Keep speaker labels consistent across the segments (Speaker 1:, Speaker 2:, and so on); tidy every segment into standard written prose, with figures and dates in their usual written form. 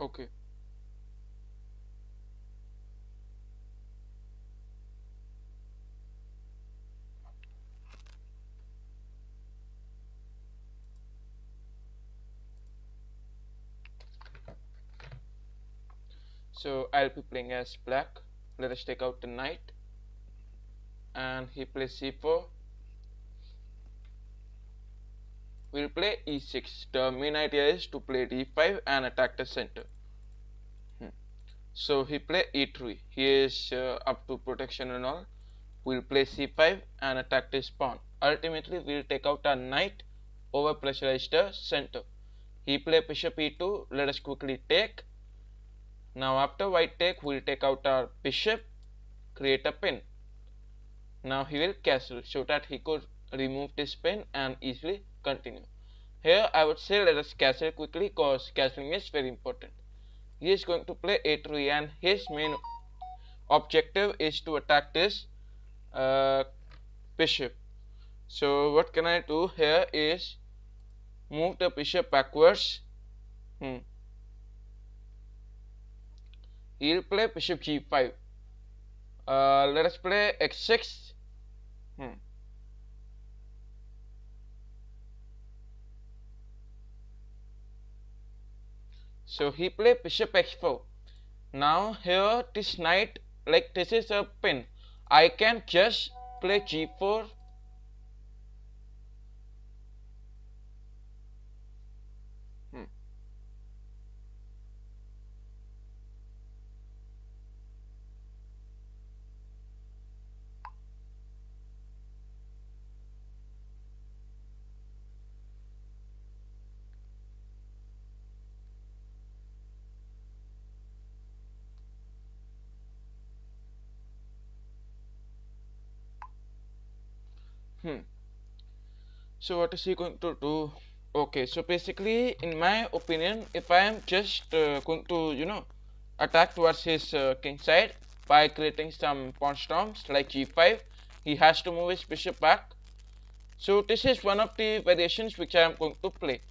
Speaker 1: Okay. So I'll be playing as black. Let us take out the knight, and he plays c4. We'll play e6. The main idea is to play d5 and attack the center. So he play e3. He is up to protection and all. We'll play c5 and attack this pawn. Ultimately, we'll take out our knight, over pressurize the center. He play bishop e2. Let us quickly take. Now after white take, we'll take out our bishop, create a pin. Now he will castle so that he could remove this pin and easily continue. Here I would say let us castle quickly because castling is very important. He is going to play a3 and his main objective is to attack this bishop. So what can I do here is move the bishop backwards. He'll play bishop g5. Let us play x6. So he play bishop x4. Now here this knight, like this is a pin. I can just play g4. So what is he going to do? Okay, so basically in my opinion, if I am just going to attack towards his king side by creating some pawn storms like g5, he has to move his bishop back. So this is one of the variations which I am going to play.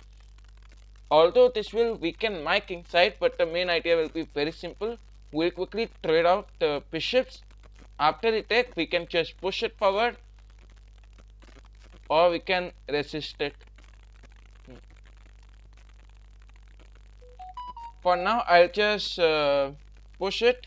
Speaker 1: Although this will weaken my king side, but the main idea will be very simple. We'll quickly trade out the bishops. After the take, we can just push it forward, or we can resist it. For now, I'll just push it.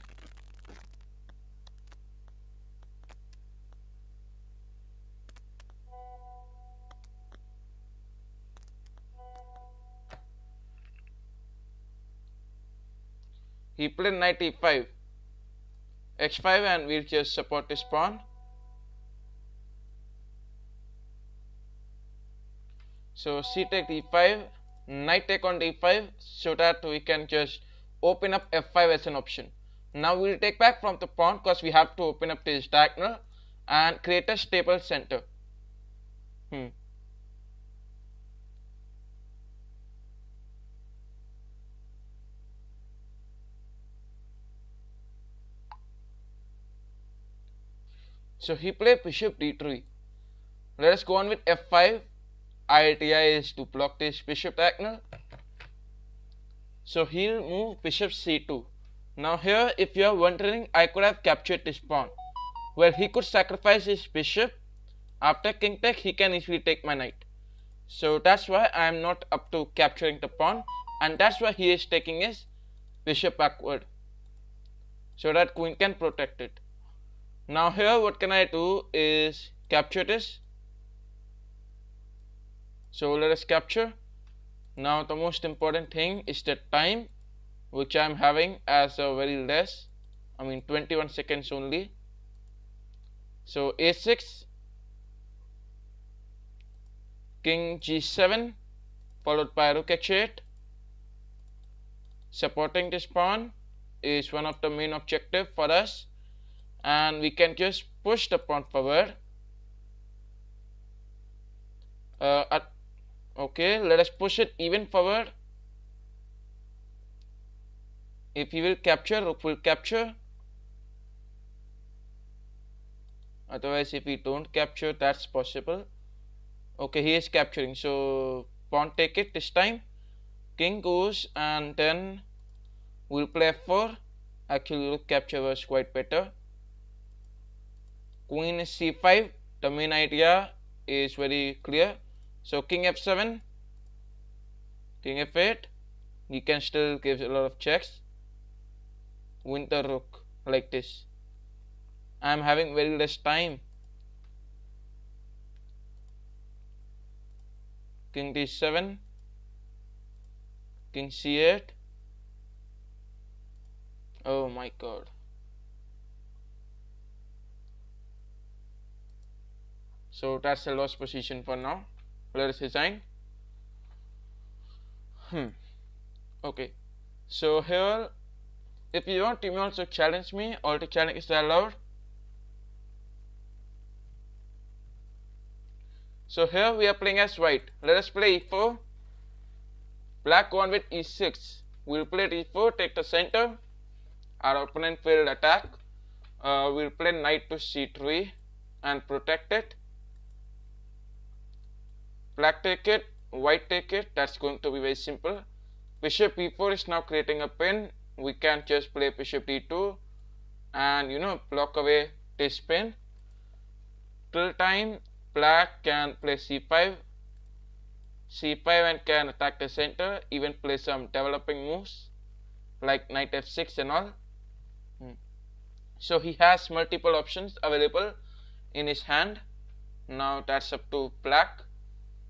Speaker 1: He played knight e5, x5, and we'll just support this pawn. So c take d5, knight take on d5, so that we can just open up f5 as an option. Now we'll take back from the pawn because we have to open up this diagonal and create a stable center. So he played bishop d3. Let us go on with f5. Idea is to block this bishop diagonal. So he'll move bishop c2. Now here, if you are wondering, I could have captured this pawn. Well, he could sacrifice his bishop. After king take, he can easily take my knight. So that's why I am not up to capturing the pawn, and that's why he is taking his bishop backward, so that queen can protect it. Now here, what can I do is capture this. So let us capture. Now the most important thing is the time, which I am having as a very less, 21 seconds only. So a6, king g7, followed by rook h8. Supporting this pawn is one of the main objective for us, and we can just push the pawn forward. Okay, let us push it even forward. If he will capture, rook will capture. Otherwise, if we don't capture, that's possible. Okay, he is capturing, so pawn take it this time. King goes, and then We'll play f4. Actually, rook capture was quite better. Queen c5. The main idea is very clear. So king f7, king f8. You can still give a lot of checks. Win the rook like this. I'm having very less time. King d7, king c8. Oh my god. So that's a lost position for now. Let us resign. Okay. So here, if you want, you may also challenge me. All the challenge is allowed. So here we are playing as white. Let us play e4. Black won with e6. We'll play e4, take the center. Our opponent will attack. We'll play knight to c3 and protect it. Black take it, white take it. That's going to be very simple. Bishop e4 is now creating a pin. We can just play bishop d2 and block away this pin. Till time, black can play c5 and can attack the center, even play some developing moves like knight f6 and all. So he has multiple options available in his hand. Now that's up to black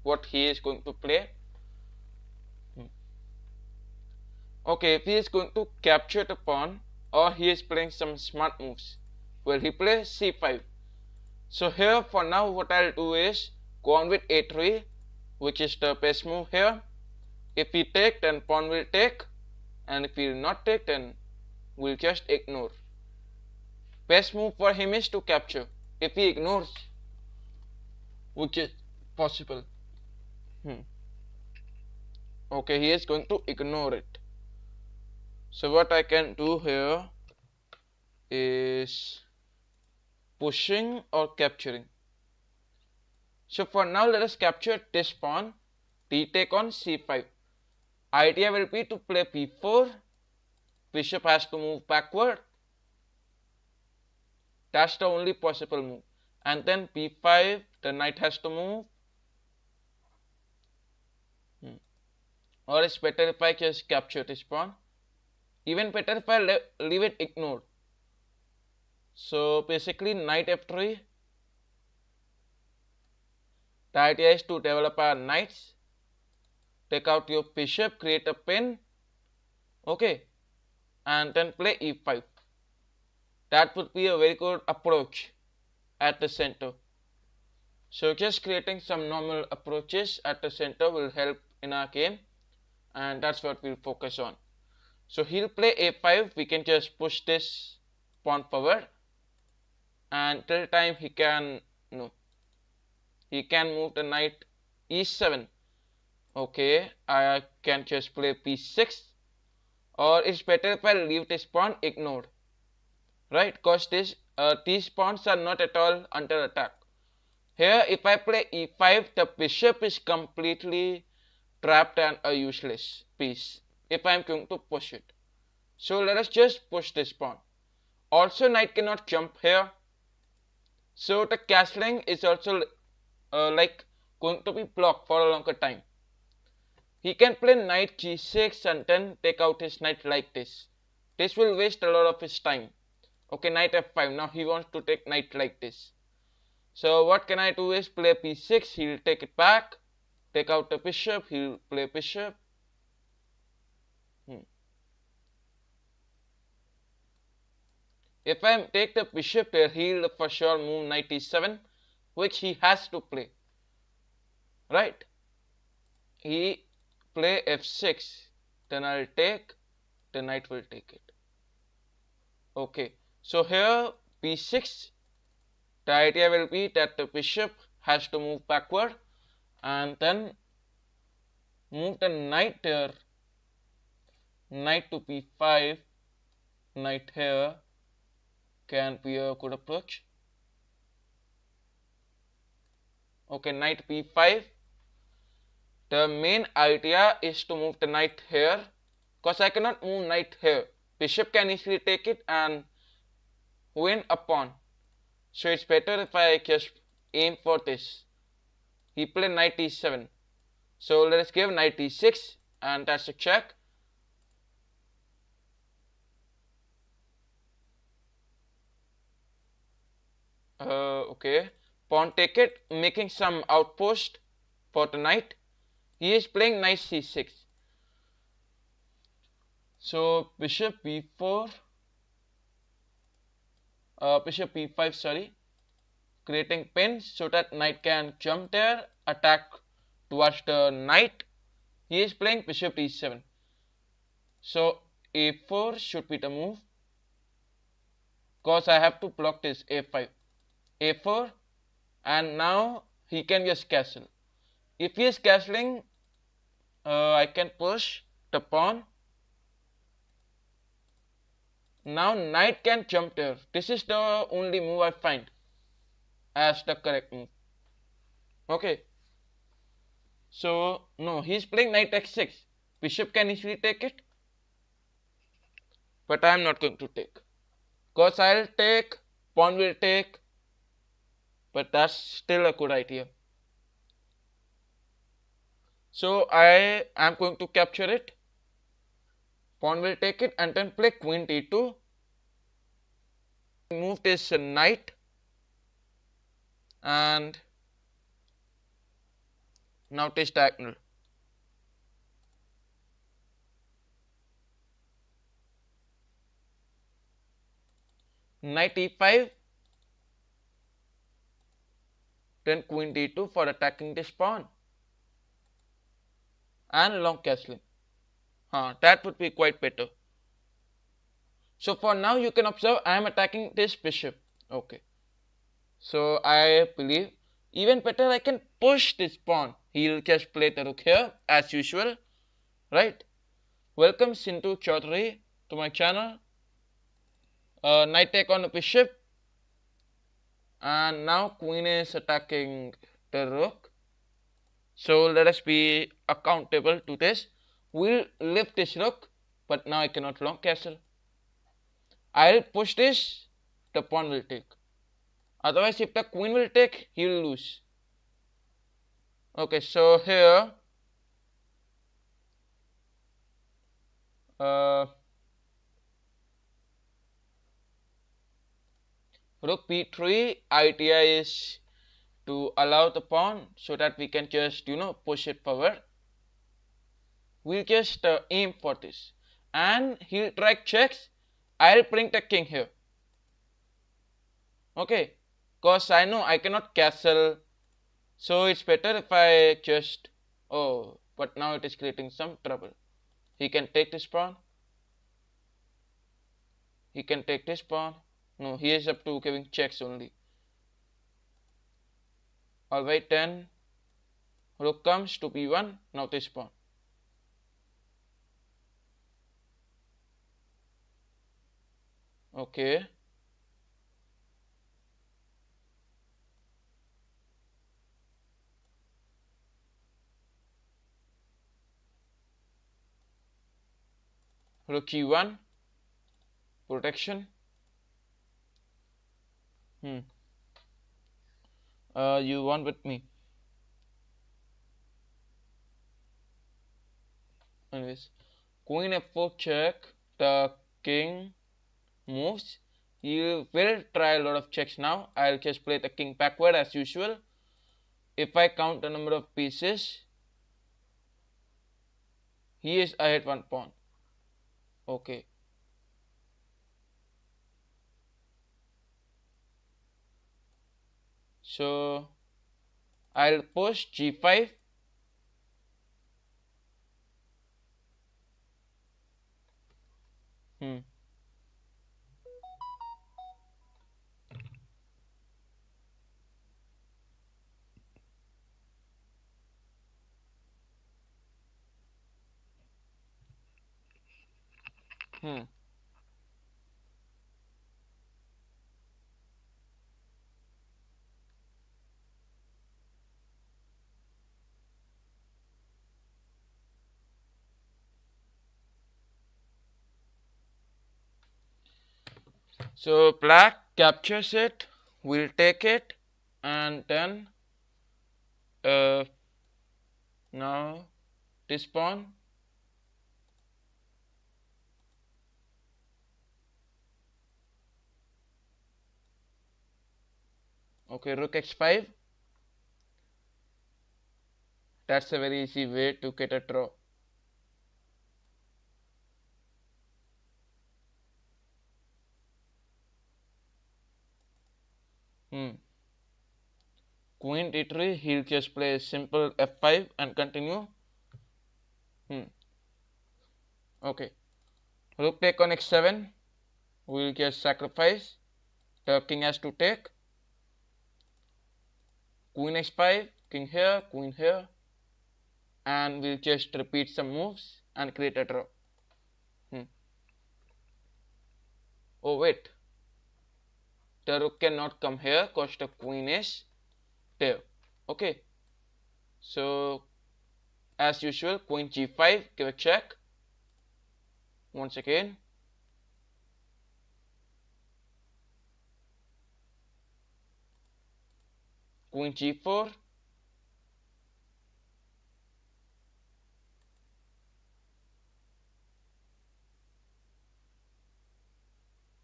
Speaker 1: what he is going to play. Okay, if he is going to capture the pawn or he is playing some smart moves, well, he plays c5. So here for now what I'll do is go on with a3, which is the best move here. If we take, then pawn will take, and if we will not take, then we'll just ignore. Best move for him is to capture. If he ignores, which is possible. Okay, he is going to ignore it. So what I can do here is pushing or capturing. So for now, let us capture this pawn. Retake on c5. Idea will be to play b4. Bishop has to move backward. That's the only possible move. And then b5, the knight has to move. Or it's better if I just capture this pawn. Even better if I leave it ignored. So basically knight f3. The idea is to develop our knights. Take out your bishop, create a pin. Okay. And then play e5. That would be a very good approach at the center. So just creating some normal approaches at the center will help in our game. And that's what we'll focus on. So he'll play a5. We can just push this pawn forward. And till time he can move the knight e7. Okay, I can just play b6. Or it's better if I leave this pawn ignored. Right, because these pawns are not at all under attack. Here if I play e5, the bishop is completely trapped and a useless piece if I am going to push it. So let us just push this pawn. Also knight cannot jump here. So the castling is also like going to be blocked for a longer time. He can play knight g6 and then take out his knight like this. This will waste a lot of his time. Okay, knight f5. Now he wants to take knight like this. So what can I do is play b6. He'll take it back. Take out the bishop. He'll play bishop. If I take the bishop here, he'll for sure move knight e7, which he has to play. Right? He play f6. Then I'll take. The knight will take it. Okay. So here b6. The idea will be that the bishop has to move backward and then move the knight here. Knight to b5. Knight here can be a good approach. Okay, knight b5. The main idea is to move the knight here Because I cannot move knight here. Bishop can easily take it and win a pawn. So it's better if I just aim for this. He played knight e7. So let us give knight e6 and that's a check. Okay. Pawn take it, making some outpost for the knight. He is playing knight c6. So bishop b4, bishop b5, sorry, creating pins so that knight can jump there, attack towards the knight. He is playing bishop e7. So a4 should be the move, because I have to block this a5. a4, and now he can just castle. If he is castling, I can push the pawn. Now knight can jump there. This is the only move I find as the correct move. Okay. So no, he's playing knight x6. Bishop can easily take it, but I am not going to take. Because I'll take, pawn will take, but that's still a good idea. So I am going to capture it. Pawn will take it and then play queen d2. Move this knight and now this diagonal. Knight e5, then queen d2 for attacking this pawn and long castling. That would be quite better. So for now you can observe I am attacking this bishop. Okay. So I believe even better I can push this pawn. He'll just play the rook here as usual. Right. Welcome Sintu Chaudhary to my channel. Knight take on the bishop. And now queen is attacking the rook. So let us be accountable to this. We'll lift this rook, but now I cannot long castle. I'll push this, the pawn will take. Otherwise, if the queen will take, he will lose. Okay, so here, rook b3, idea is to allow the pawn so that we can just, push it forward. We'll just aim for this. And he'll try checks. I'll bring the king here. Okay, because I know I cannot castle. So it's better if I just, but now it is creating some trouble. He can take this pawn. He can take this pawn. No, he is up to giving checks only. Alright then. Rook comes to b1. Now this pawn. Okay. Rook e1. Protection. You won with me. Anyways, queen f4 check. The king moves. You will try a lot of checks now. I'll just play the king backward as usual. If I count the number of pieces, he is ahead one pawn. Okay. So I'll push g5. Hmm. Hmm. So black captures it, we'll take it, and then uh, now this pawn. Okay, rook x5. That's a very easy way to get a draw. Hmm. Queen d3, he'll just play a simple f5 and continue. Hmm. Okay. Rook take on x7. We'll just sacrifice. The king has to take. Queen h5, king here, queen here. And we'll just repeat some moves and create a draw. Hmm. Oh wait, the rook cannot come here because the queen is there. Okay, so as usual, queen g5, give a check. Once again, queen g4.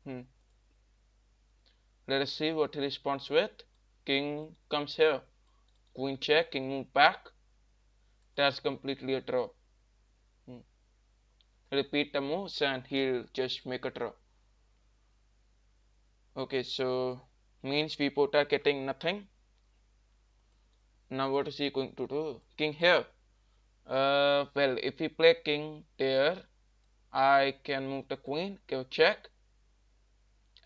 Speaker 1: Hmm. Let us see what he responds with. King comes here. Queen check, king move back. That's completely a draw. Hmm. Repeat the moves and he'll just make a draw. Okay, so means we both are getting nothing. Now what is he going to do? King here. Well, if we play king there, I can move the queen, give a check,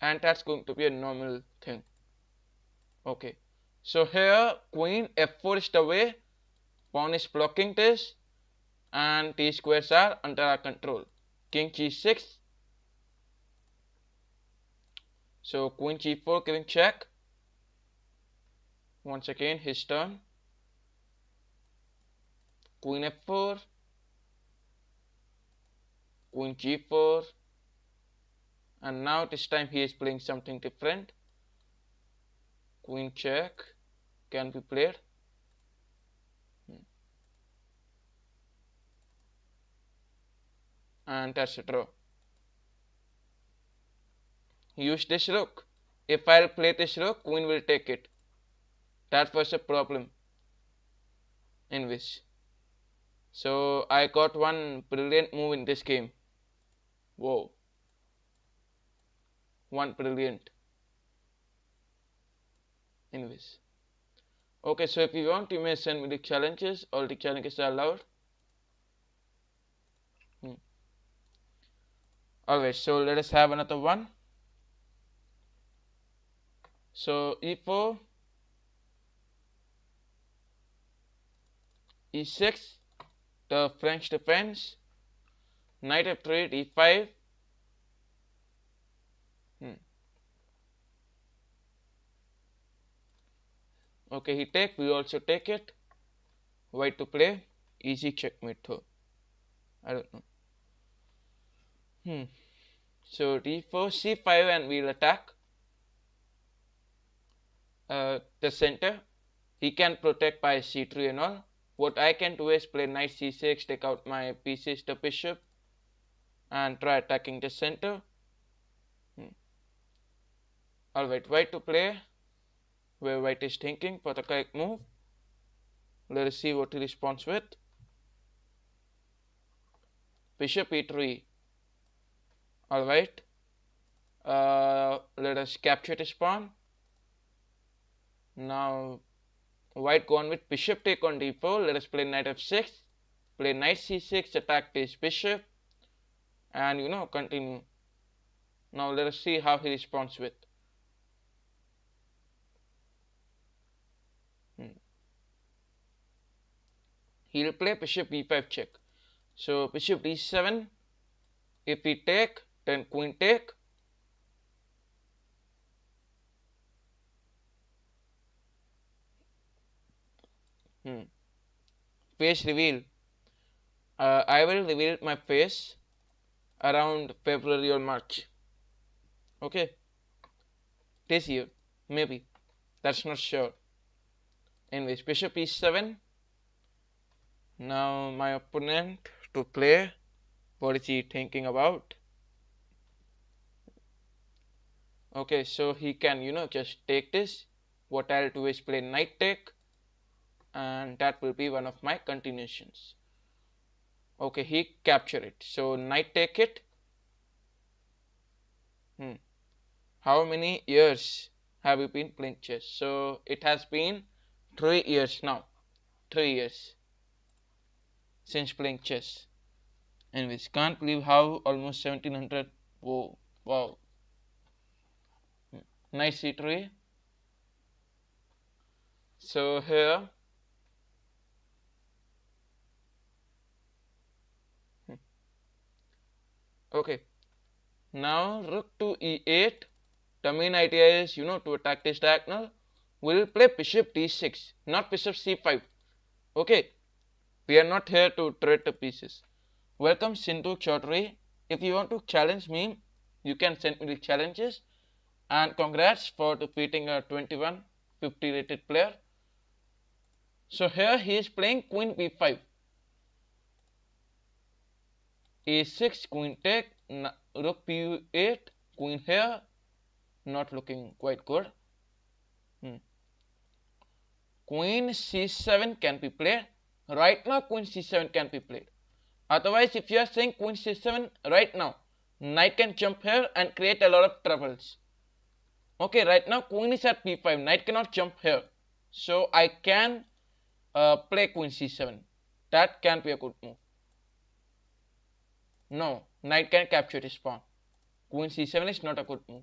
Speaker 1: and that's going to be a normal thing. Okay, so here queen f4 is the way, pawn is blocking this, and these squares are under our control. King g6, so queen g4 giving check. Once again his turn. Queen f4, queen g4, and now this time he is playing something different. Queen check can be played. And that's a draw. Use this rook. If I'll play this rook, queen will take it. That was a problem in which. So I got one brilliant move in this game. Whoa. One brilliant in which. Okay, so if you want, you may send me the challenges. All the challenges are allowed. Alright, so let us have another one. So e4, e6, the French defense. Knight f3, d5. Okay, he take, we also take it. White to play, easy checkmate though. I don't know. So d4, c5, and we'll attack the center. He can protect by c3 and all. What I can do is play knight c6, take out my pieces, the bishop, and try attacking the center. Alright, white to play, where white is thinking for the correct move. Let us see what he responds with. Bishop e3. Alright. Let us capture this pawn. Now white gone with bishop take on d4. Let us play knight f6. Play knight c6, attack this bishop, and continue. Now let us see how he responds with. He'll play bishop b5 check. So bishop d7. If we take, then queen take. Face reveal. I will reveal my face around February or March. Okay. This year, maybe. That's not sure. Anyways, bishop e7. Now my opponent to play. What is he thinking about? Okay, so he can, just take this. What I'll do is play knight take, and that will be one of my continuations. Okay, he captured it. So knight take it. How many years have you been playing chess? So it has been 3 years now. 3 years since playing chess. Anyways, can't believe how almost 1700. Whoa, wow. Nice c3. So here. Okay. Now rook to e8. The main idea is, to attack this diagonal. We'll play bishop d6, not bishop c5. Okay. We are not here to trade the pieces. Welcome Sindhu Chaudhary. If you want to challenge me, you can send me the challenges. And congrats for defeating a 2150 rated player. So here he is playing queen b5. a6, queen take, rook b8, queen here. Not looking quite good. Queen c7 can be played. Right now queen c7 can be played. Otherwise, if you are saying queen c7 right now, knight can jump here and create a lot of troubles. Okay, right now queen is at b5, knight cannot jump here. So I can play queen c7. That can be a good move. No, knight can capture this pawn. Queen c7 is not a good move.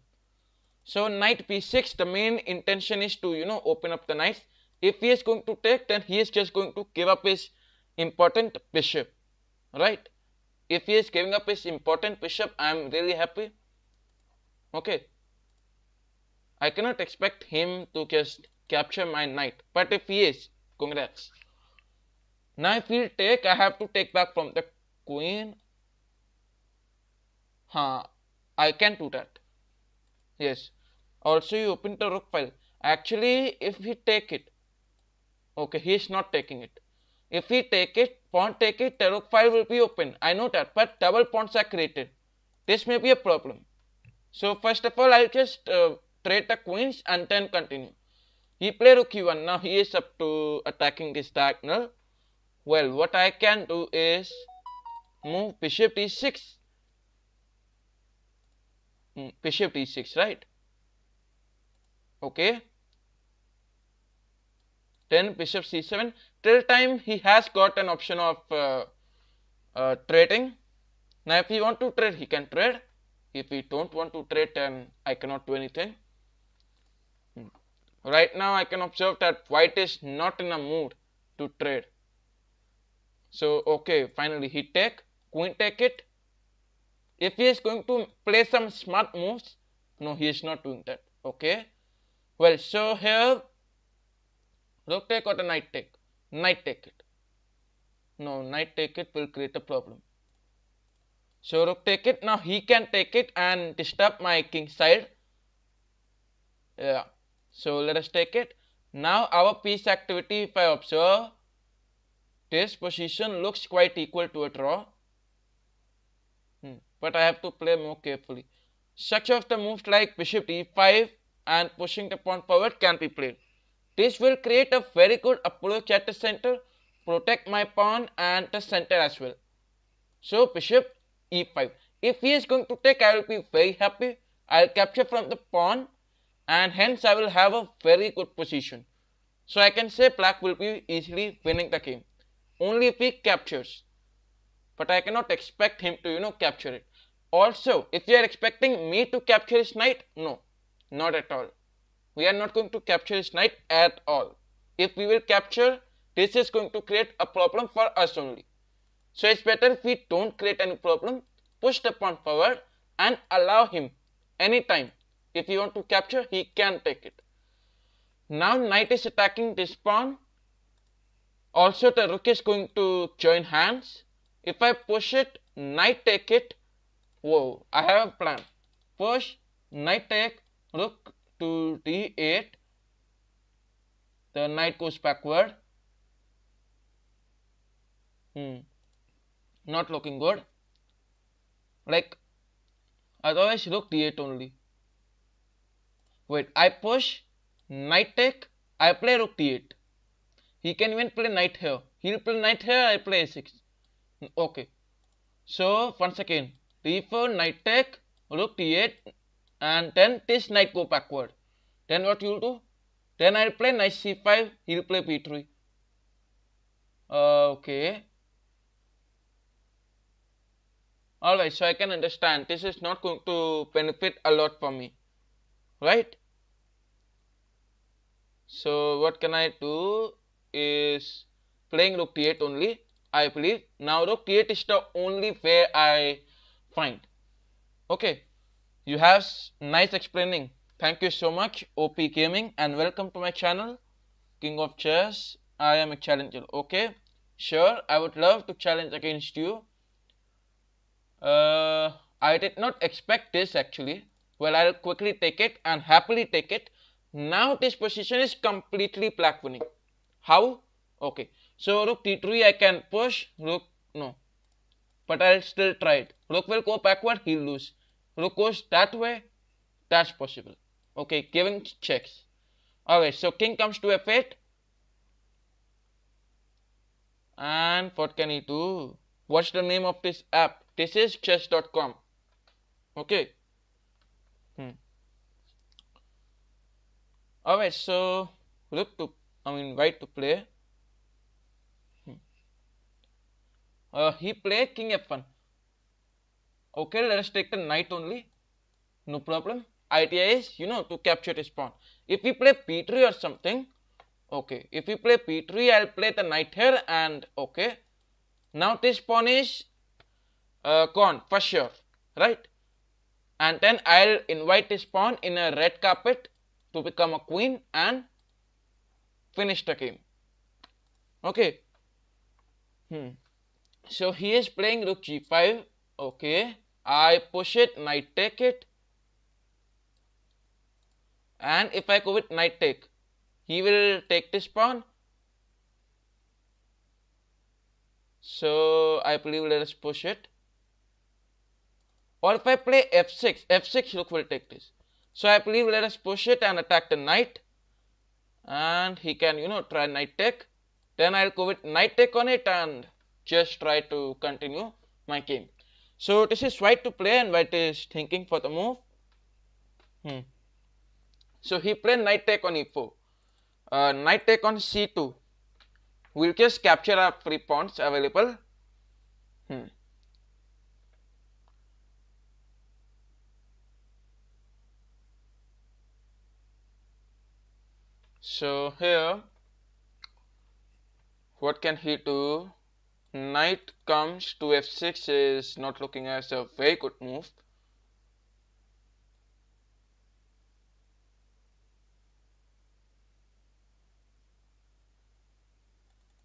Speaker 1: So knight b6, the main intention is to, open up the knights. If he is going to take, then he is just going to give up his important bishop, right? If he is giving up his important bishop, I am really happy. Okay. I cannot expect him to just capture my knight. But if he is, congrats. Now if he'll take, I have to take back from the queen. I can do that. Yes. Also, you open the rook file. Actually, if we take it, okay, he is not taking it. If we take it, pawn take it, the rook file will be open. I know that, but double pawns are created. This may be a problem. So first of all, I'll just trade the queens and then continue. He played rook e1. Now he is up to attacking this diagonal. Well, what I can do is move bishop d6. Bishop d6, right? Okay. Then bishop c7. Till time he has got an option of trading. Now if he want to trade, he can trade. If he don't want to trade, then I cannot do anything. Right now I can observe that white is not in a mood to trade. So okay, finally he take, queen take it. If he is going to play some smart moves, no, he is not doing that. Okay. Well, so here rook take or the knight take. Knight take it. No, knight take it will create a problem. So rook take it. Now he can take it and disturb my king side. Yeah. So let us take it. Now our piece activity, if I observe, this position looks quite equal to a draw. But I have to play more carefully. Such of the moves like bishop d5 and pushing the pawn forward can be played. This will create a very good approach at the center, protect my pawn and the center as well. So bishop e5. If he is going to take, I will be very happy. I will capture from the pawn and hence I will have a very good position. So I can say black will be easily winning the game. Only if he captures. But I cannot expect him to, capture it. Also, if you are expecting me to capture his knight, no, not at all. We are not going to capture his knight at all. If we will capture, this is going to create a problem for us only. So it's better if we don't create any problem, push the pawn forward and allow him anytime. If you want to capture, he can take it. Now knight is attacking this pawn. Also the rook is going to join hands. If I push it, knight take it. Whoa, I have a plan. Push, knight take, rook to d8. The knight goes backward. Not looking good. Like, otherwise rook d8 only. Wait, I push, knight take, I play rook d8. He can even play knight here. He'll play knight here, I play a6. Okay. So, once again, d4, knight take, rook d8, and then this knight go backward. Then what you'll do? Then I'll play knight c5, he'll play b3. Okay. Alright, so I can understand. This is not going to benefit a lot for me. Right? So what can I do is playing rook d8 only, I believe. Now rook d8 is the only way I find. Okay. You have nice explaining. Thank you so much, OP Gaming, and welcome to my channel, King of Chess. I am a challenger. Okay. Sure, I would love to challenge against you. I did not expect this actually. Well, I'll quickly take it and happily take it. Now this position is completely black winning. How? Okay. So rook d3 I can push. Rook no. But I'll still try it. Rook will go backward, he'll lose. Rook goes that way, that's possible. Okay, giving checks. Alright, so king comes to f8. And what can he do? What's the name of this app? This is chess.com. Okay. Alright, so white to play. He played king f1. Okay, let us take the knight only. No problem. Idea is, to capture this pawn. If we play b3 or something, okay. If we play b3, I'll play the knight here and okay. Now this pawn is gone for sure, right? And then I'll invite this pawn in a red carpet to become a queen and finish the game. Okay. So he is playing rook g5. Okay. I push it, knight take it. And if I go with knight take, he will take this pawn. So I believe let us push it. Or if I play f6, f6 rook will take this. So I believe let us push it and attack the knight. And he can, try knight take. Then I'll go with knight take on it and just try to continue my game. So this is white to play and white is thinking for the move. So he played knight take on e4. Knight take on c2. We'll just capture our free pawns available. So here, what can he do? Knight comes to f6 is not looking as a very good move.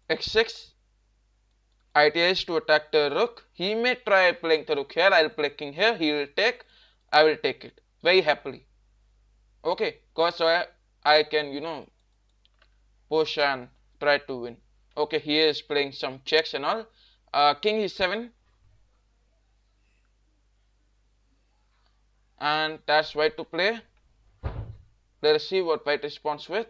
Speaker 1: x6. Idea is to attack the rook. He may try playing the rook here. I'll play king here. He will take. I will take it very happily. Okay, because I can push and try to win. Okay, he is playing some checks and all. King e7. And that's white to play. Let us see what white responds with.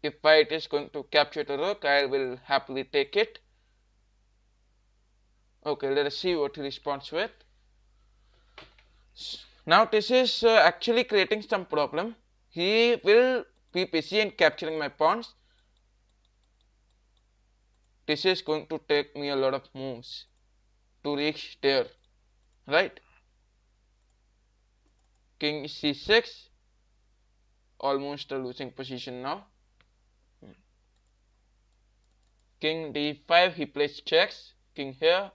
Speaker 1: If white is going to capture the rook, I will happily take it. Okay, let us see what he responds with. Now this is actually creating some problem. He will be busy in capturing my pawns. This is going to take me a lot of moves to reach there, right? King c6, almost a losing position now. King d5, he plays checks. King here.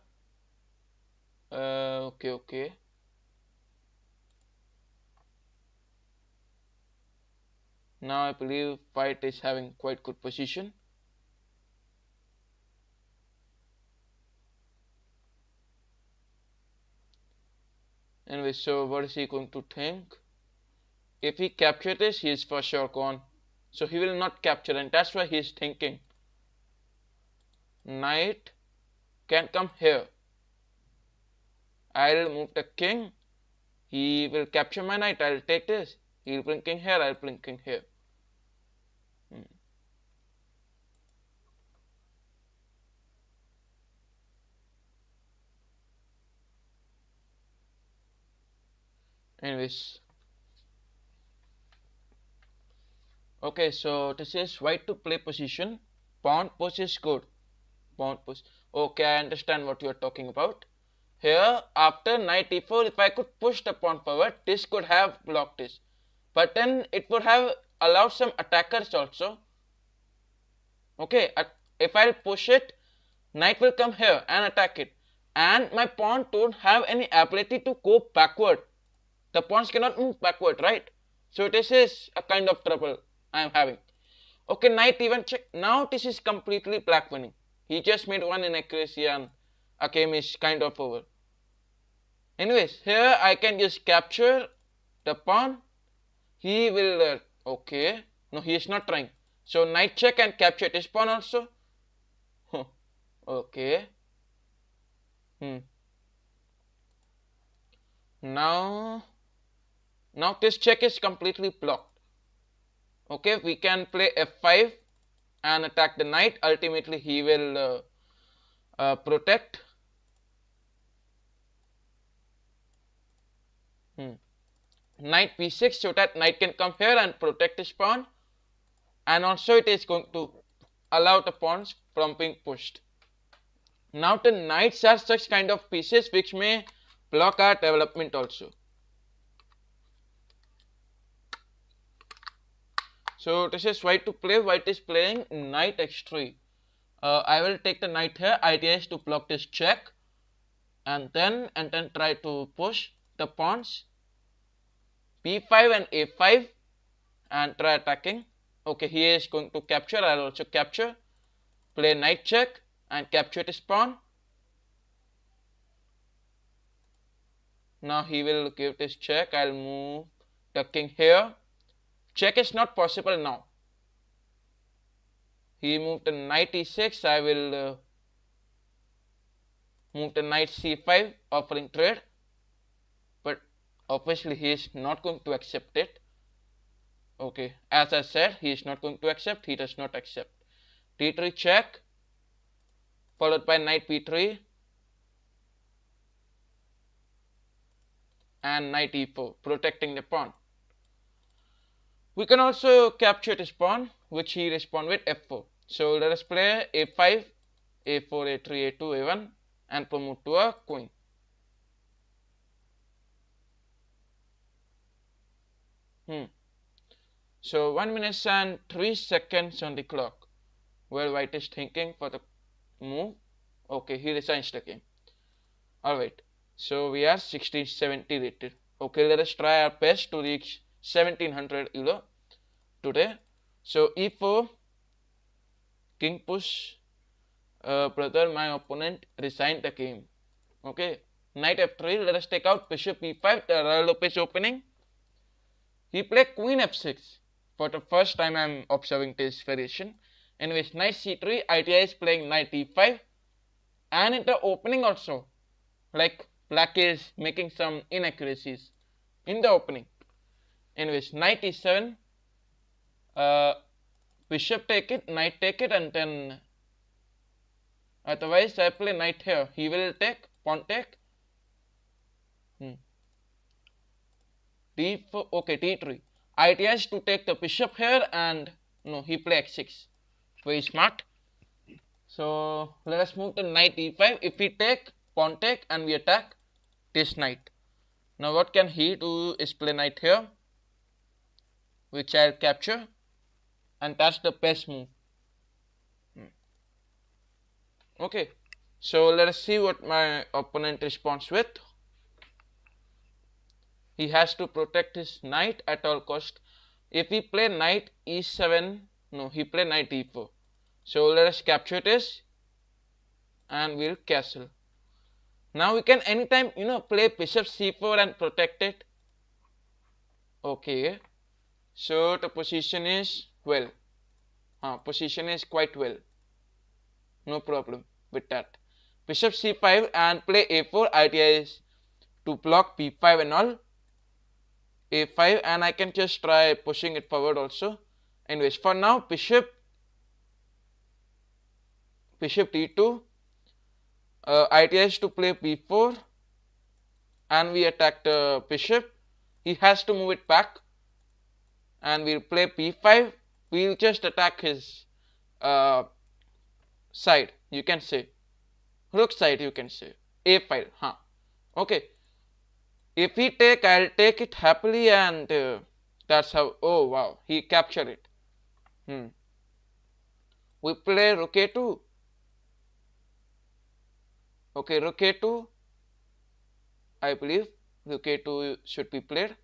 Speaker 1: Okay. Now I believe white is having quite good position. Anyway, so what is he going to think? If he captures this, he is for sure gone. So he will not capture, and that's why he is thinking. Knight can come here. I'll move the king. He will capture my knight. I'll take this. He'll bring king here. I'll bring king here. Anyways. Okay, so this is white to play position. Pawn push is good. Pawn push. Okay, I understand what you are talking about. Here, after knight e4, if I could push the pawn forward, this could have blocked this. But then it would have allowed some attackers also. Okay, if I'll push it, knight will come here and attack it. And my pawn don't have any ability to go backward. The pawns cannot move backward, right? So this is a kind of trouble I am having. Okay, knight even check. Now this is completely black winning. He just made one inaccuracy and a game is kind of over. Anyways, here I can just capture the pawn. He will, okay. No, he is not trying. So knight check and capture this pawn also. Okay. Now this check is completely blocked. Okay, we can play f5 and attack the knight. Ultimately, he will protect. Knight b6 so that knight can come here and protect his pawn. And also it is going to allow the pawns from being pushed. Now the knights are such kind of pieces which may block our development also. So this is white to play. White is playing knight x3. I will take the knight here. Idea is to block this check and then try to push the pawns b5 and a5 and try attacking. Okay, he is going to capture. I'll also capture. Play knight check and capture this pawn. Now he will give this check. I'll move the king here. Check is not possible now. He moved the knight e6. I will move the knight c5, offering trade. But obviously he is not going to accept it. Okay, as I said, he is not going to accept. He does not accept. d3 check, followed by knight b3 and knight e4, protecting the pawn. We can also capture this pawn, which he responds with f4. So let us play a5, a4, a3, a2, a1 and promote to a queen. So 1 minute and 3 seconds on the clock. Where white is thinking for the move. Okay, he resigns the game. Alright, so we are 1670 rated. Okay, let us try our best to reach 1700 Elo today. So e4, king push. Brother, my opponent resigned the game. Okay, knight f3. Let us take out bishop e5. The Royal Lopez opening. He played queen f6. For the first time, I am observing this variation. Anyways, knight c3. Idea is playing knight e5, and in the opening also, like black is making some inaccuracies in the opening. Anyways, knight e7. Bishop take it, knight take it, and then otherwise I play knight here. He will take, pawn take. d4, okay, d3. Idea is to take the bishop here, and no, he play x6. Very smart. So let us move to knight e5. If we take, pawn take, and we attack this knight. Now what can he do is play knight here, which I'll capture, and that's the best move. Okay, so let us see what my opponent responds with. He has to protect his knight at all cost. If we play knight e7, no, he play knight e4. So let us capture this and we'll castle. Now we can anytime play bishop c4 and protect it. Okay, so the position is well. Position is quite well. No problem with that. Bishop c5 and play a4. Idea is to block b5 and all. a5 and I can just try pushing it forward also. Anyways, for now bishop d2. Idea is to play b4 and we attack the bishop. He has to move it back and we'll play b5. We'll just attack his side, you can say. Rook side, you can say. a5. Okay. If he take, I'll take it happily and that's how. Oh wow, he captured it. We play rook a2. Okay, rook a2. I believe rook a2 should be played.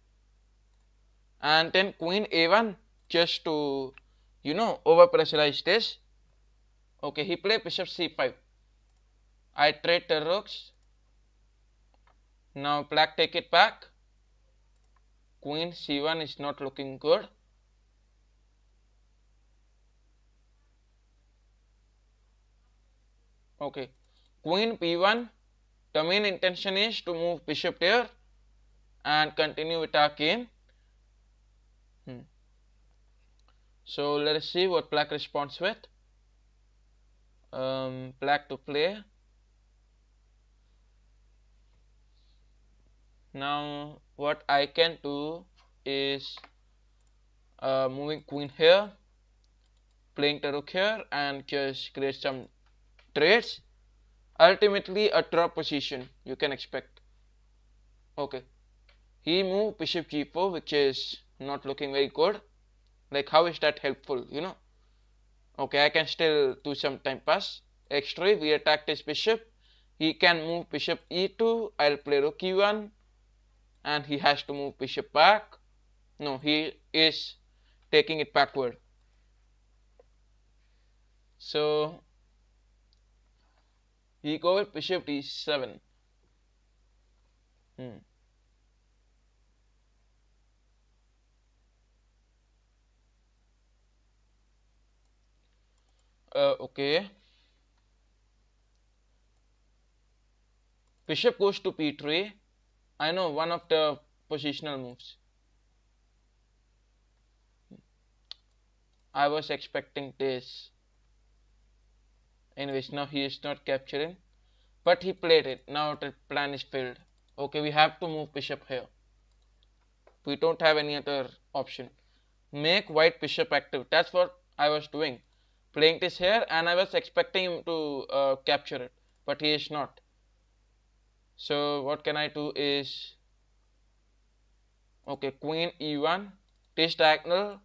Speaker 1: And then queen a1 just to over pressurize this. Okay, he played bishop c5. I trade the rooks. Now black take it back. Queen c1 is not looking good. Okay, queen b1. The main intention is to move bishop there and continue with our game. So let us see what black responds with. Black to play. Now what I can do is moving queen here, playing the rook here and just create some trades. Ultimately a draw position you can expect. Okay, he moved bishop g4, which is not looking very good. Like, how is that helpful, Okay, I can still do some time pass. x3, we attack this bishop. He can move bishop e2. I'll play rook e1 and he has to move bishop back. No, he is taking it backward. So he go with bishop d7. Okay. Bishop goes to b3. I know one of the positional moves. I was expecting this. Anyways, now he is not capturing. But he played it. Now the plan is failed. Okay, we have to move bishop here. We don't have any other option. Make white bishop active. That's what I was doing. Playing this here and I was expecting him to capture it. But he is not. So what can I do is, okay, queen e1, this diagonal.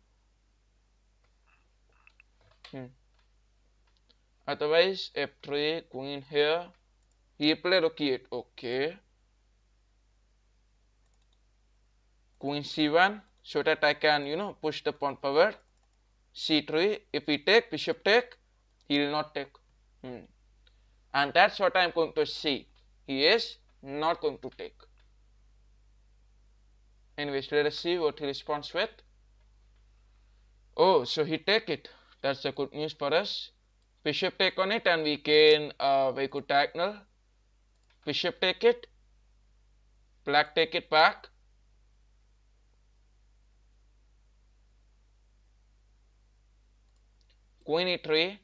Speaker 1: Otherwise f3, queen here. He played rook e8. Okay. Queen c1 so that I can push the pawn forward. c3, if we take bishop take, he will not take. And that's what I'm going to see. He is not going to take. Anyways, let us see what he responds with. Oh, so he take it. That's the good news for us. Bishop take on it and we gain a very good diagonal. Bishop take it. Black take it back. Queen e3.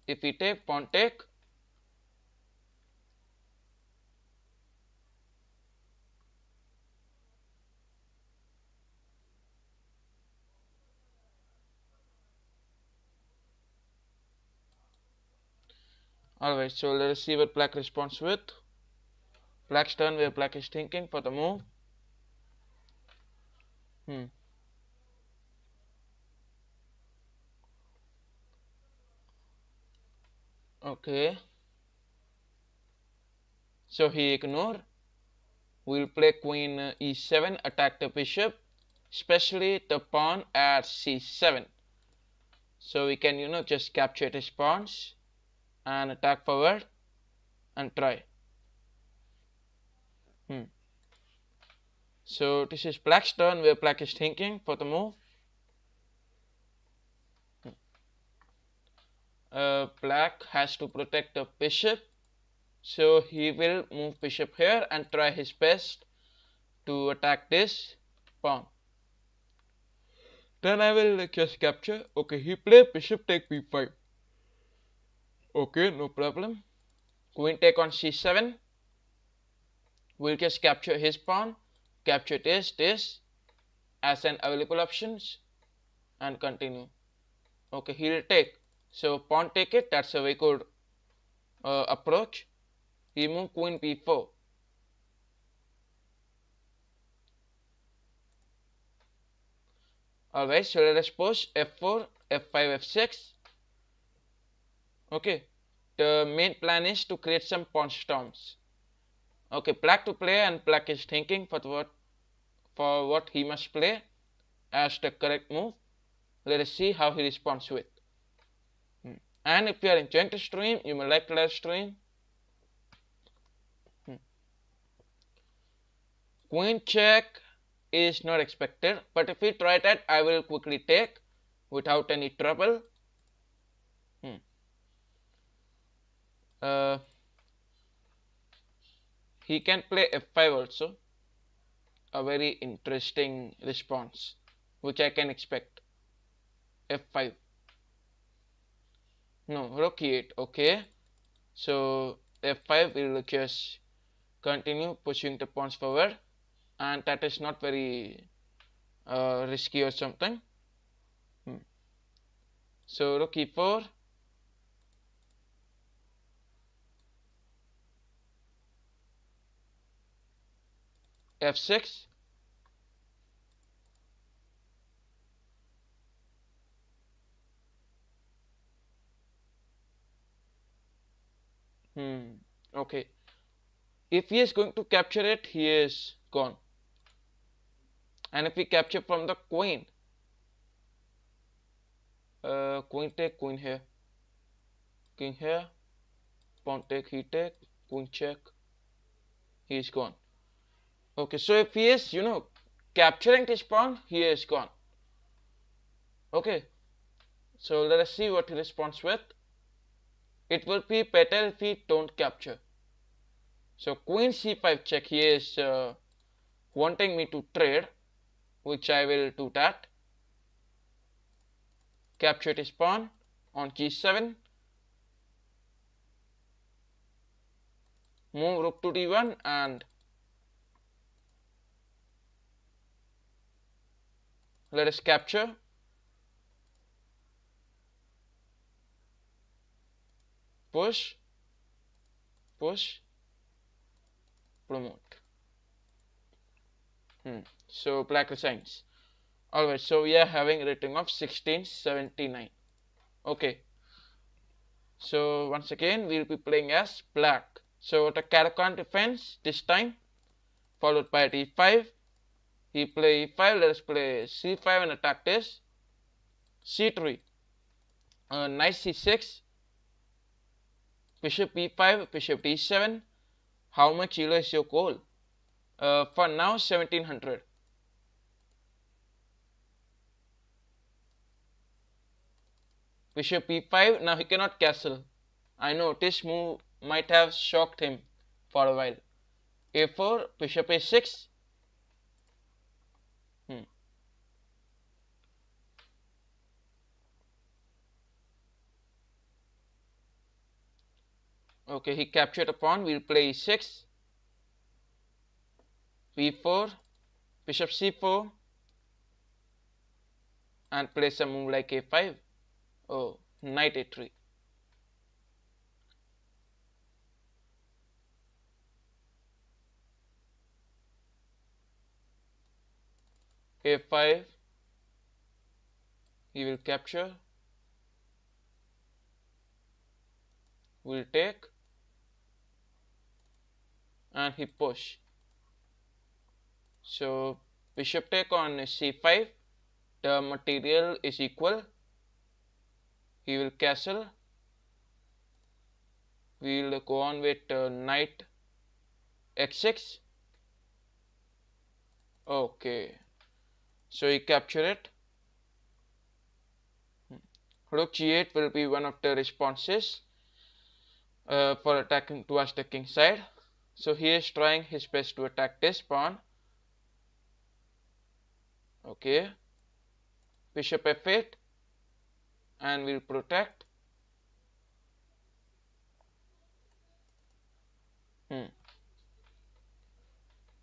Speaker 1: If we take, pawn take. Alright, so let us see what black responds with. Black's turn, where black is thinking for the move. Okay. So he ignore. We'll play queen e7, attack the bishop, especially the pawn at c7. So we can just capture his pawns and attack forward and try. Hmm. So this is black's turn, where black is thinking for the move. Black has to protect the bishop, so he will move bishop here and try his best to attack this pawn. Then I will just capture. Okay, he played bishop take b5. Okay, no problem. Queen take on c7. We'll just capture his pawn, capture this as an available options, and continue. Okay, he'll take. So pawn take it. That's a very good approach. He moved queen b4. Alright, so let us push f4, f5, f6. Okay, the main plan is to create some pawn storms. Okay, black to play, and black is thinking for what he must play as the correct move. Let us see how he responds to it. And if you are enjoying the stream, you may like the live stream. Queen check is not expected, but if we try that, I will quickly take without any trouble. Uh, he can play f5 also, a very interesting response which I can expect. f5. No, rook e8. Okay, so f5 will just continue pushing the pawns forward, and that is not very risky or something. So rook e4. f6. Okay, if he is going to capture it, he is gone. And if we capture from the queen, queen take, queen here, king here, pawn take, he take, queen check, he is gone. Okay, so if he is, capturing this pawn, he is gone. Okay, so let us see what he responds with. It will be better if we don't capture. So queen c5 check, he is wanting me to trade, which I will do that. Capture this pawn on g7. Move rook to d1, and let us capture. Push, push, promote. So black resigns. Alright, so we are having a rating of 1679. Okay, so once again we'll be playing as black. So the Caro-Kann defense this time, followed by d5. He play e5. Let us play c5 and attack this. c3. Knight c6. Bishop e5. Bishop d7. How much elo is your goal? For now 1700. Bishop e5. Now he cannot castle. I know this move might have shocked him for a while. a4. Bishop a6. Okay, he captured a pawn. We'll play e6. b4. Bishop c4. And play some move like a5. Oh, knight a3. a5. He will capture. Will take. And he push. So bishop take on c5. The material is equal. He will castle. We will go on with knight x6. Okay, so he captured it. Rook g8 will be one of the responses for attacking towards the king side. So he is trying his best to attack this pawn. Okay, bishop f8 and will protect.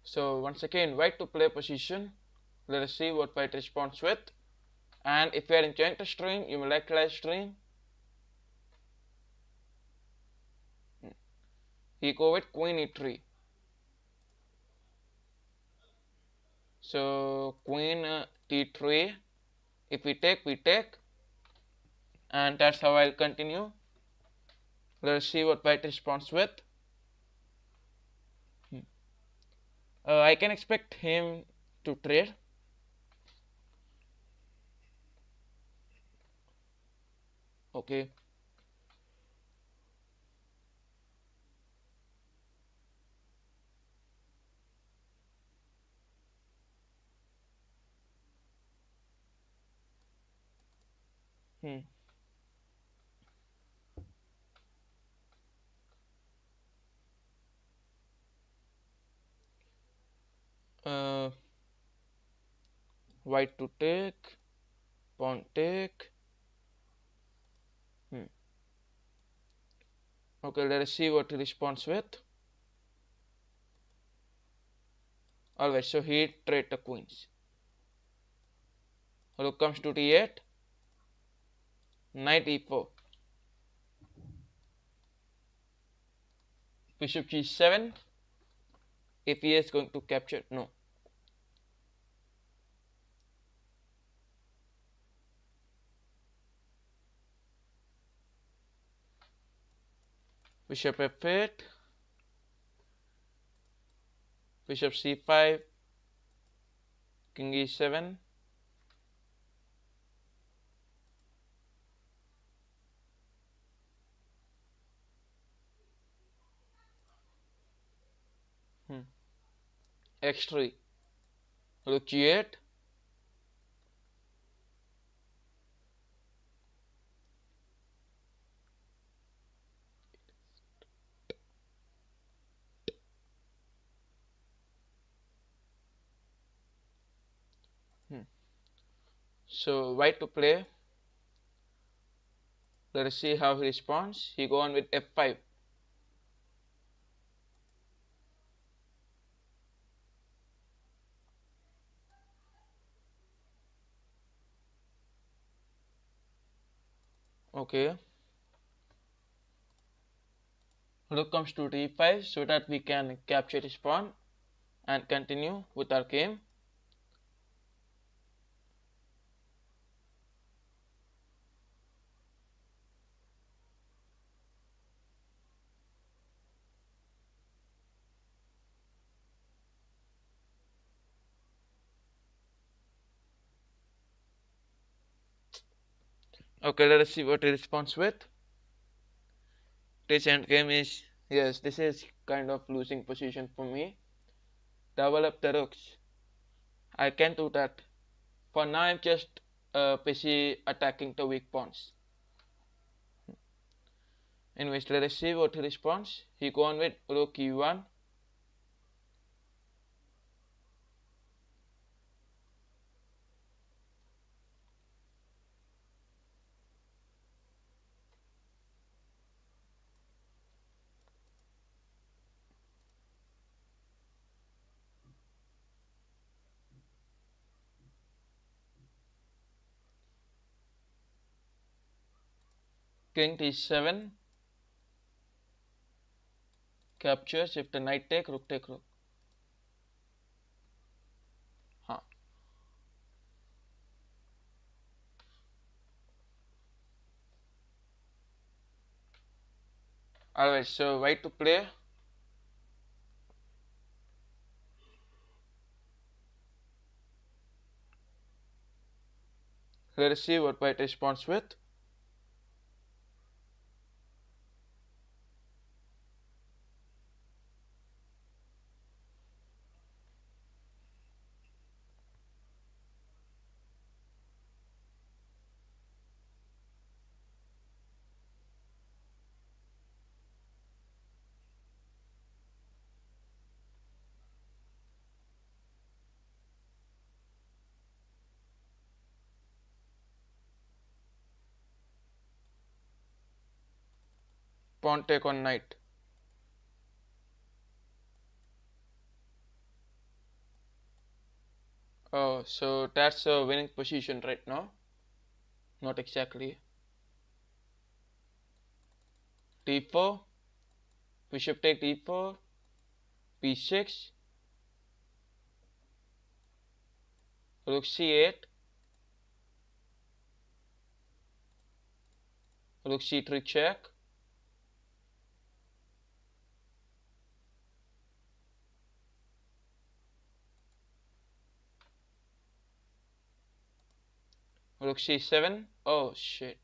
Speaker 1: So once again, white to play position. Let us see what white responds with. And if you are enjoying the stream, you may like the live stream. He go with queen e3. So queen d3. If we take, we take. And that's how I'll continue. Let us see what white responds with. I can expect him to trade. Okay. Hmm. Uh, White to take, pawn take. Okay, let us see what he responds with. Alright, so he trade the queens. Rook comes to d8, knight e4, bishop g7. If he is going to capture, no. Bishop f8, bishop c5, king e7. x3, rook g8. So white to play. Let us see how he responds. He go on with f5. Okay. Rook comes to d5 so that we can capture his pawn and continue with our game. Okay, let us see what he responds with. This endgame is, yes, this is kind of losing position for me. Double up the rooks. I can do that. For now, I'm just busy attacking the weak pawns. Anyways, let us see what he responds. He go on with rook e1. King d7. Captures if the knight take, rook take, rook. Huh. Alright, so white to play. Let us see what white responds with. pawn take on knight. Oh, so that's a winning position right now. Not exactly. d4, bishop take d4, b6, rook c8, rook c3 check, rook c7. Oh shit.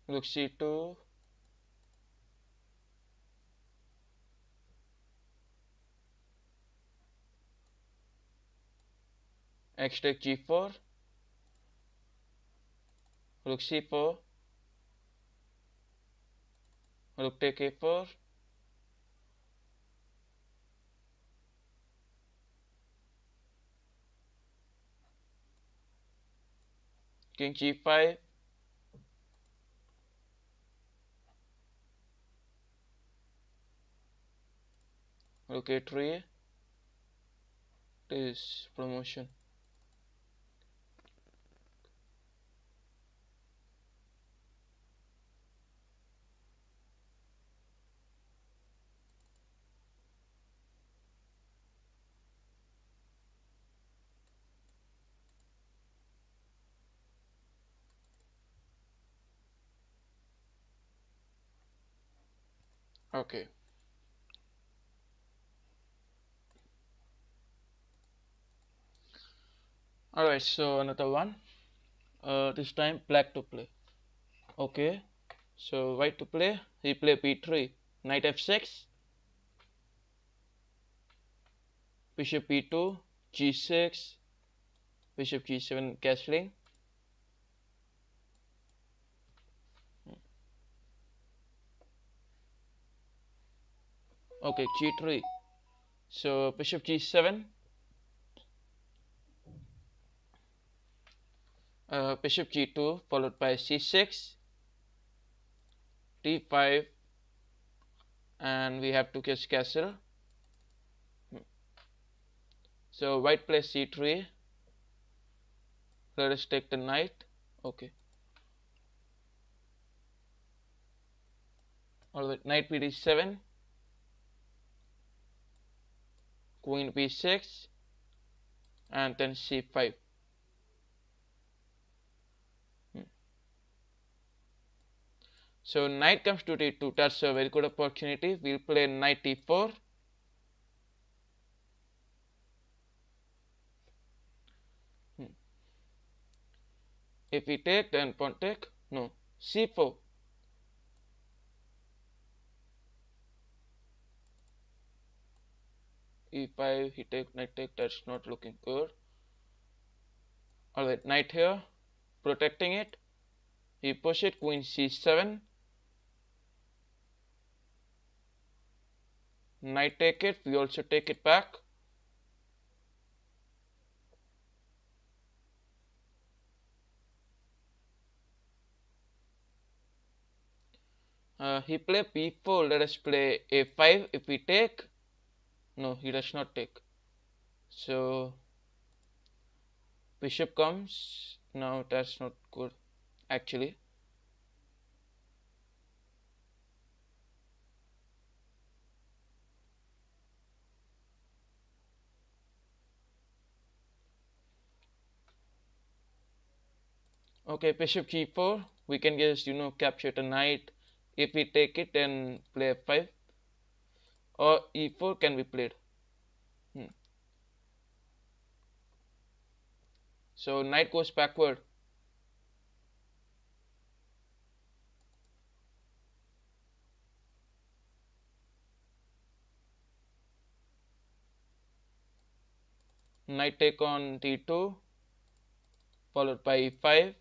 Speaker 1: Rook c2, x take g4, rook c4, rook take a4, king g5, rook a3. This promotion. Okay. Alright, so another one. This time black to play. Okay. So white to play. He play b3. Knight f6. Bishop e2. g6. Bishop g7 castling. Okay, g3. So bishop g7. Bishop g2 followed by c6. d5. And we have to catch castle. So white plays c3. Let us take the knight. Okay. Alright, knight bd7. Queen b6. And then c5. So knight comes to d2. That's a very good opportunity. We'll play knight d4. If we take, then pawn take. No. c4. e5. He take, knight take. That's not looking good. Alright, knight here. Protecting it. He push it. Queen c7. Knight take it. We also take it back. He play b4. Let us play a5. If we take, no, he does not take. So bishop comes. No, that's not good actually. Okay, bishop g4. We can just capture the knight. If we take it, then play f5. Or e4 can be played. So knight goes backward. Knight take on d2, followed by e5,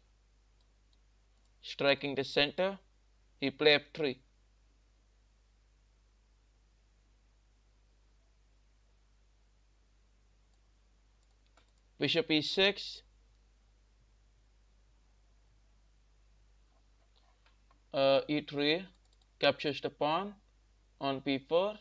Speaker 1: striking the center. He play f3. Bishop e6, e3 captures the pawn on p4.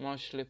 Speaker 1: Mouse slip.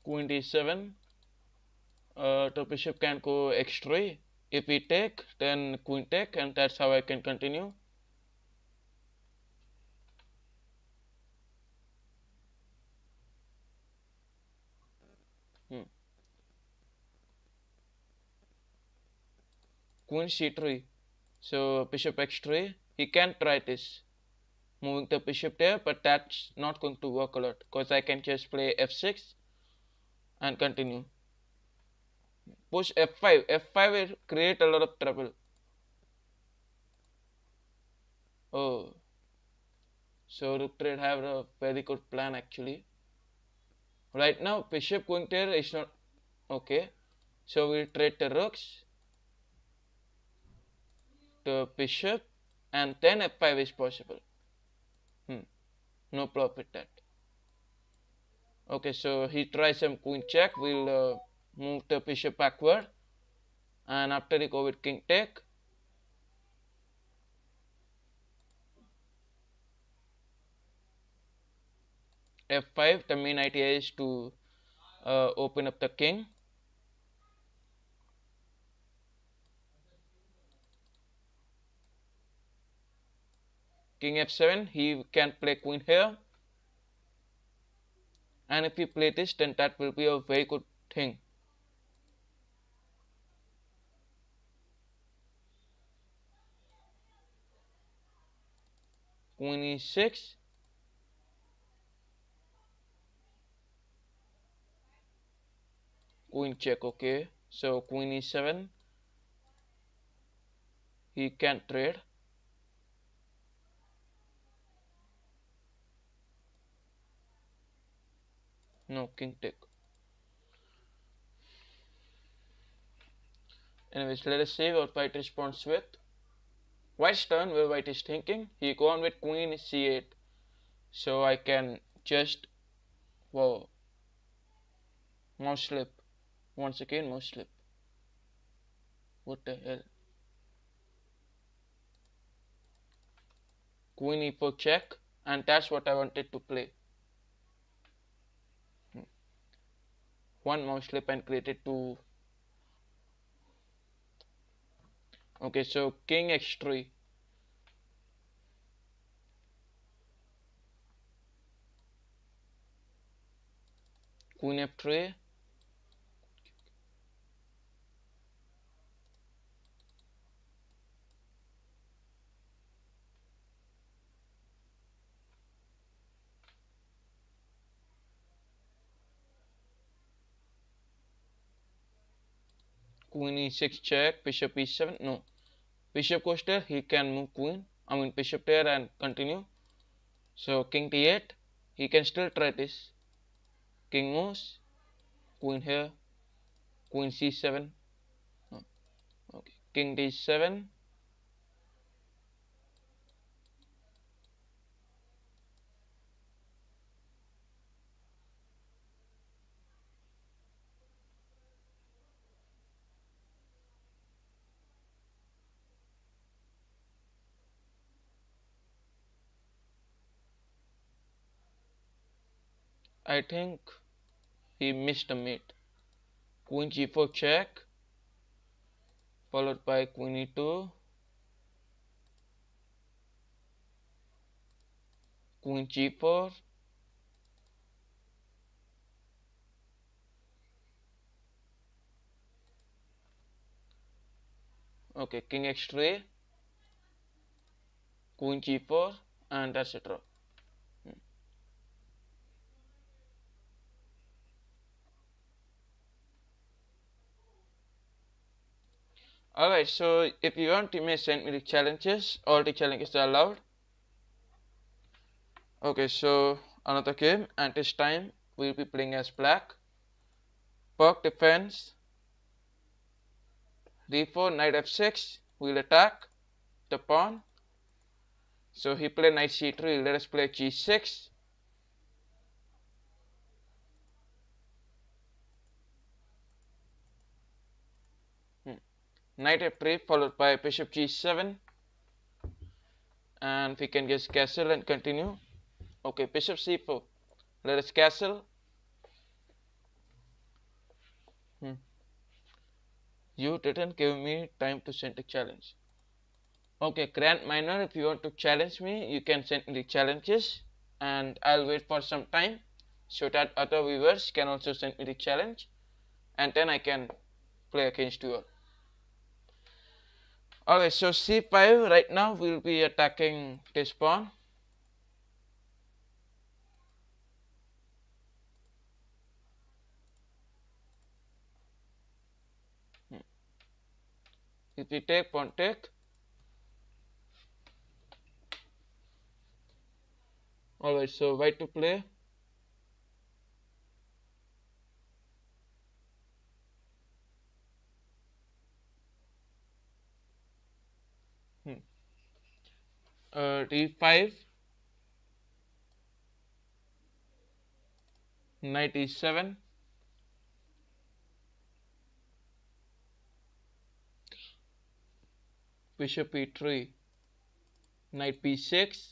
Speaker 1: Queen d7. The bishop can go x3. If we take, then queen take, and that's how I can continue. Queen c3. So bishop x3. He can try this, moving the bishop there, but that's not going to work a lot because I can just play f6 and continue. Push f5. F5 will create a lot of trouble. Oh, so rook trade have a very good plan actually. Right now bishop going there is not okay. So we'll trade the rooks, the bishop, and then f5 is possible. No profit that. Okay, so he tries some queen check. We'll move the bishop backward, and after he go with king take. F5. The main idea is to open up the king. King f7. He can play queen here, and if we play this, then that will be a very good thing. Queen e6. Queen check. Okay, so queen e7. He can trade. No, king take. Anyways, let us see what white responds with. White's turn, where white is thinking. He go on with queen c8. So I can just, whoa, mouse slip. Once again, mouse slip. What the hell? Queen e4 check, and that's what I wanted to play. One mouse slip and created two. Okay, so king x3. Queen f3. queen e6 check, bishop e7, no. Bishop goes there, he can move queen, bishop there and continue. So king d8, he can still try this. King moves, queen here, queen c7, no. Okay, king d7, I think he missed a mate. Queen g4 check, followed by queen e2, queen g4, okay, king x3, queen g4, and etc. Alright, so if you want, you may send me the challenges. All the challenges are allowed. Okay, so another game, and this time we'll be playing as black. Poke defense, d4, knight f6, we'll attack the pawn. So he played knight c3, let us play g6. Knight f3 followed by bishop g7, and we can just castle and continue. Okay, bishop c4, let us castle. You didn't give me time to send a challenge. Okay, grand minor, if you want to challenge me, you can send me the challenges and I'll wait for some time so that other viewers can also send me the challenge and then I can play against you all. Okay, so c5, right now we'll be attacking this pawn. If we take pawn take, alright, so white to play. d5, knight e7, bishop e3, knight b6,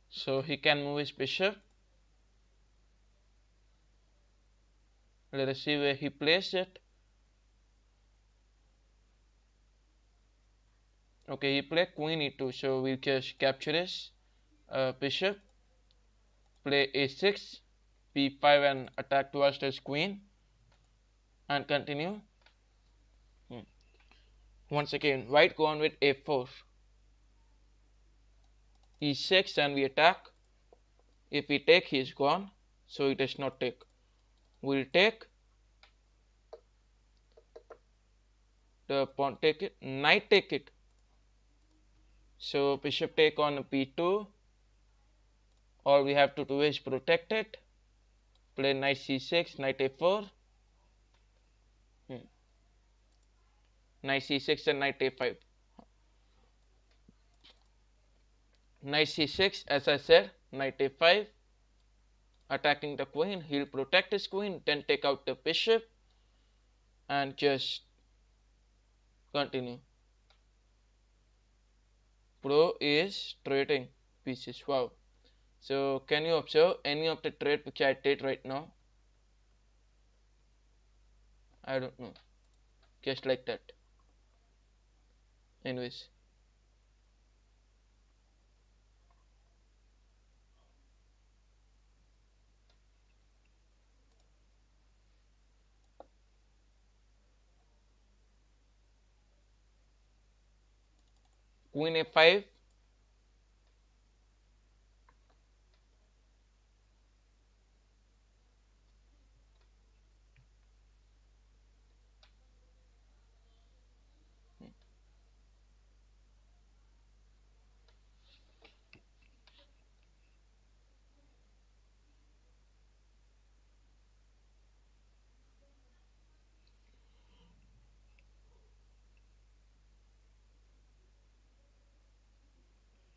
Speaker 1: so he can move his bishop. Let us see where he placed it. Okay, he played queen e2, so we just capture his bishop, play a6, b5 and attack towards his queen and continue. Once again, white go on with a4, e6 and we attack. If we take, he is gone, so he does not take. We'll take, the pawn take it, knight take it. So bishop take on b2. All we have to do is protect it. Play knight c6, knight a4, knight c6 and knight a5. Knight c6, as I said, knight a5, attacking the queen. He'll protect his queen, then take out the bishop and just continue. Pro is trading pieces. Wow. So can you observe any of the trade which I did right now? I don't know. Just like that. Anyways. Queen a5.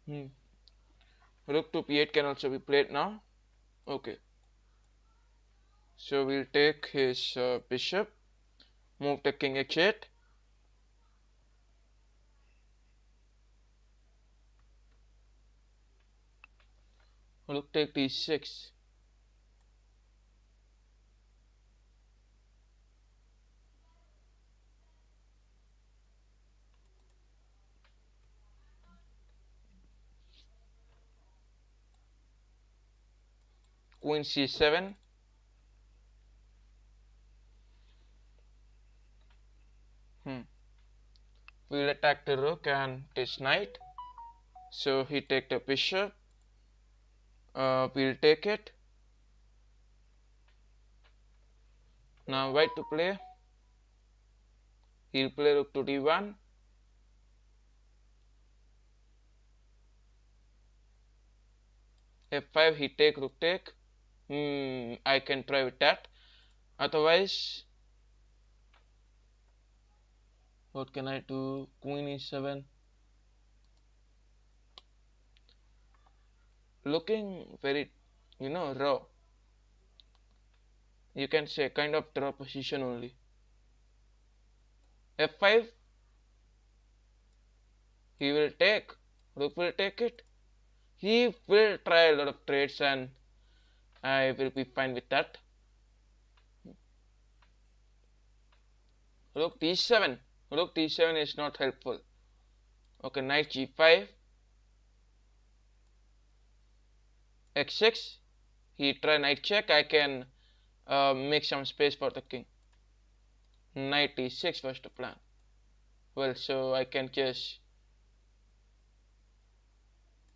Speaker 1: Hmm. Rook to p8 can also be played now. Okay. So we'll take his bishop, move to king h8. Rook take d6. Queen c7. Hmm. We'll attack the rook and this knight. So he take the bishop. We'll take it. Now white to play. He'll play rook to d1. f5, he take rook take. I can try with that. Otherwise, what can I do? Queen e7. Looking very, raw. You can say kind of draw position only. f5, he will take. Rook will take it. He will try a lot of trades and I will be fine with that. Rook d7. Rook d7 is not helpful. Okay, knight g5. x6. He try knight check. I can make some space for the king. Knight e6 was the plan. Well, so I can just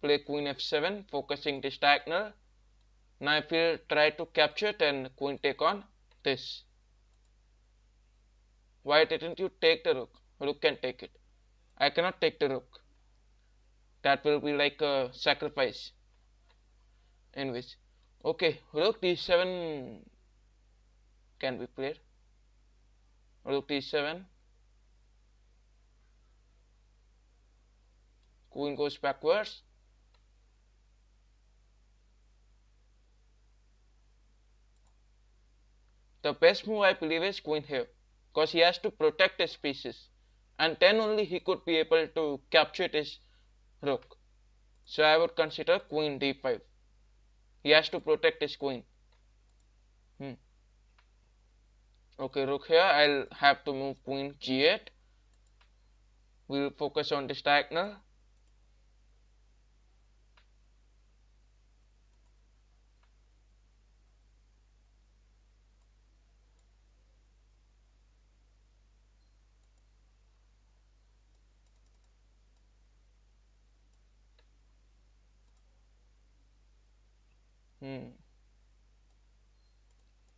Speaker 1: play queen f7, focusing this diagonal. Now if you try to capture it and queen take on this. Why didn't you take the rook? Rook can take it. I cannot take the rook. That will be like a sacrifice. Anyways, okay, rook d7 can be played. Rook d7. Queen goes backwards. The best move I believe is queen here, because he has to protect his pieces, and then only he could be able to capture his rook. So I would consider queen d5. He has to protect his queen. Okay, rook here. I'll have to move queen g8. We'll focus on this diagonal.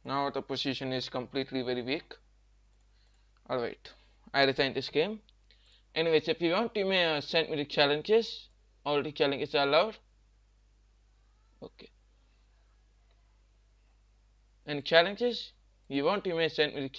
Speaker 1: Now the position is completely very weak. Alright, I resigned this game. Anyways, if you want, you may send me the challenges. All the challenges are allowed. Okay. Any challenges you want, you may send me the